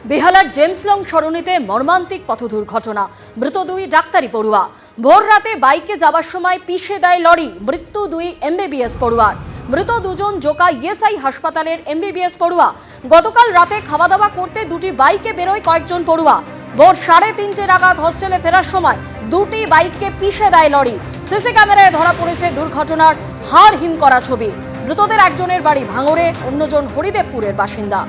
বেহালার জেমসলং সরণিতে মর্মান্তিক পথ দুর্ঘটনা, মৃত দুই ডাক্তারি পড়ুয়া। ভোর রাতে বাইকে যাবার সময় পিষে দেয় লরি, মৃত্যু দুই এমবিবিএস পড়ুয়ার। মৃত দুজন জোকা ইএসআই হাসপাতালের এমবিবিএস পড়ুয়া। গতকাল রাতে খাওয়া দাওয়া করতে দুটি বাইকে বেরোয় কয়েকজন পড়ুয়া। ভোর 3:30 নাগাদ হোস্টেলে ফেরার সময় দুটি বাইককে পিষে দেয় লরি। সিসি ক্যামেরায় ধরা পড়েছে দুর্ঘটনার হাড় হিম করা ছবি। মৃতদের একজনের বাড়ি ভাঙড়ে, অন্যজন হরিদেবপুরের বাসিন্দা।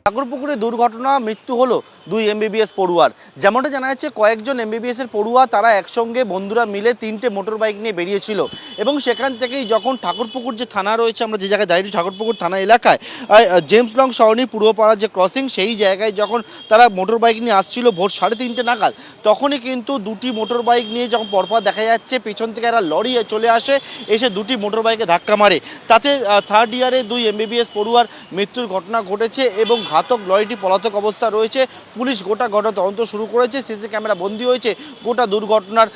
ঠাকুরপুকুরে দুর্ঘটনা, মৃত্যু হলো দুই এমবিবিএস পড়ুয়ার। যেমনটা জানা যাচ্ছে, কয়েকজন এমবিবিএস এর পড়ুয়া তারা একসঙ্গে বন্ধুরা মিলে 3টে মোটর বাইক নিয়ে বেরিয়েছিল এবং সেখান থেকেই যখন ঠাকুরপুকুর যে থানা রয়েছে, আমরা যে জায়গায় দাঁড়িয়ে ঠাকুরপুকুর থানা এলাকায় জেমসলং সরণি পূর্বপাড়ার যে ক্রসিং, সেই জায়গায় যখন তারা মোটর বাইক নিয়ে আসছিল ভোর 3:30 নাগাদ, তখনই কিন্তু দুটি মোটর বাইক নিয়ে যখন পরপর দেখা যাচ্ছে পেছন থেকে একটা লরি চলে আসে, এসে দুটি মোটর বাইকে ধাক্কা মারে। তাতে থার্ড ইয়ারে দুই এমবিবিএস পড়ুয়ার মৃত্যুর ঘটনা ঘটেছে এবং ঘাতক লরিটি পলাতক অবস্থা রয়েছে। পুলিশ গোটা ঘটনা তদন্ত শুরু করেছে। সিসি ক্যামেরা বন্দী হয়েছে গোটা দুর্ঘটনার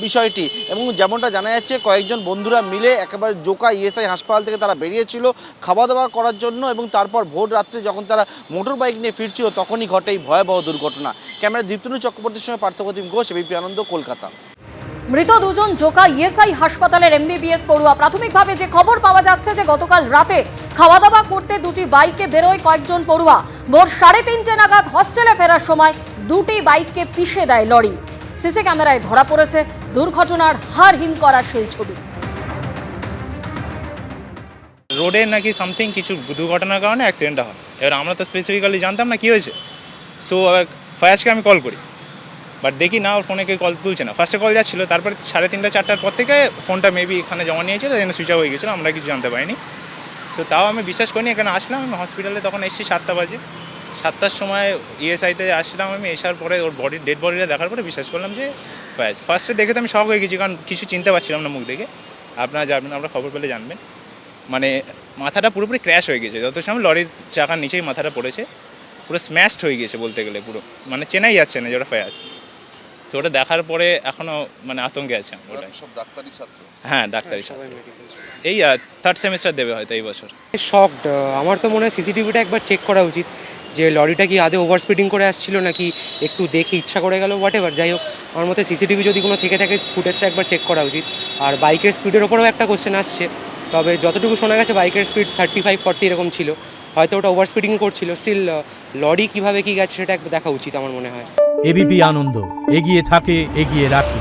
বিষয়টি। এবং যেমনটা জানা যাচ্ছে, কয়েকজন বন্ধুরা মিলে একেবারে জোকা ইএসআই হাসপাতাল থেকে তারা বেরিয়েছিল খাওয়া দাওয়া করার জন্য এবং তারপর ভোর রাত্রে যখন তারা মোটর বাইক নিয়ে ফিরছিল তখনই ঘটে এই ভয়াবহ দুর্ঘটনা। ক্যামেরা দীপ্তনু চক্রবর্তীর সঙ্গে পার্থপ্রতিম ঘোষ, এবিপি আনন্দ, কলকাতা। মৃত দুজন জোকা ইএসআই হাসপাতালের এমবিবিএস পড়ুয়া। প্রাথমিকভাবে যে খবর পাওয়া যাচ্ছে যে গতকাল রাতে খাওয়া দাওয়া করতে দুটি বাইকে বেরোয় কয়েকজন পড়ুয়া। ভোর 3:30 নাগাদ হোস্টেলে ফেরার সময় দুটি বাইককে পিষে দেয় লরি। সিসি ক্যামেরায় ধরা পড়েছে দুর্ঘটনার হাড় হিম করা সেই ছবি। রোডে নাকি সামথিং কিছু দুর্ঘটনার কারণে অ্যাক্সিডেন্টটা হয়। এবার আমরা তো স্পেসিফিক্যালি জানতাম না কী হয়েছে। সো ফায়ার্সকে আমি কল করি, বাট দেখি না, ওর ফোনে কেউ কল তুলছে না। ফার্স্টে কল যাচ্ছিলো, তারপরে 3:30-4টার পর থেকে ফোনটা মেবি এখানে জমা নিয়েছিল, যেন সুইচ অফ হয়ে গেছিলো, আমরা কিছু জানতে পারিনি। তো তাও আমি বিশ্বাস করিনি। এখানে আসলাম, আমি হসপিটালে তখন এসেছি 7টা বাজে। 7টার সময় ইএসআইতে আসলাম আমি। আসার পরে ওর ডেড বডিটা দেখার পরে বিশ্বাস করলাম যে ফায়ার্স। ফার্স্টে দেখে তো আমি শক হয়ে গেছি, কারণ কিছু চিনতে পারছিলাম না মুখ দেখে। আপনারা যাবেন, আপনারা খবর পেলে জানবেন। মানে মাথাটা পুরোপুরি ক্র্যাশ হয়ে গেছে। যত সময় লরির চাকার নিচেই মাথাটা পড়েছে, পুরো স্ম্যাশড হয়ে গেছে বলতে গেলে। পুরো মানে চেনাই যাচ্ছে না যে ওটা ফায়ার্স। তো ওটা দেখার পরে এখনও মানে আতঙ্কে আছে ওটা। সব ডাক্তারি ছাত্র? হ্যাঁ, ডাক্তারি ছাত্র। এই 3rd সেমিস্টার দেবে হয়তো এই বছর। শকড। আমার তো মনে হয় সিসিটিভিটা একবার চেক করা উচিত, যে লরিটা কি আদৌ ওভার স্পিডিং করে আসছিল নাকি একটু দেখে ইচ্ছা করে গেল, হোয়াট এভার। যাই হোক, আমার মতে সিসিটিভি যদি কোনো থেকে থাকে ফুটেজটা একবার চেক করা উচিত। আর বাইকের স্পিডের ওপরেও একটা কোশ্চেন আসছে। তবে যতটুকু শোনা গেছে বাইকের স্পিড 35-40 এরকম ছিল, হয়তো ওটা ওভার স্পিডিং করছিল। স্টিল লরি কীভাবে কী গেছে সেটা একবার দেখা উচিত আমার মনে হয়। এবিপি আনন্দ, এগিয়ে থাকে, এগিয়ে রাখে।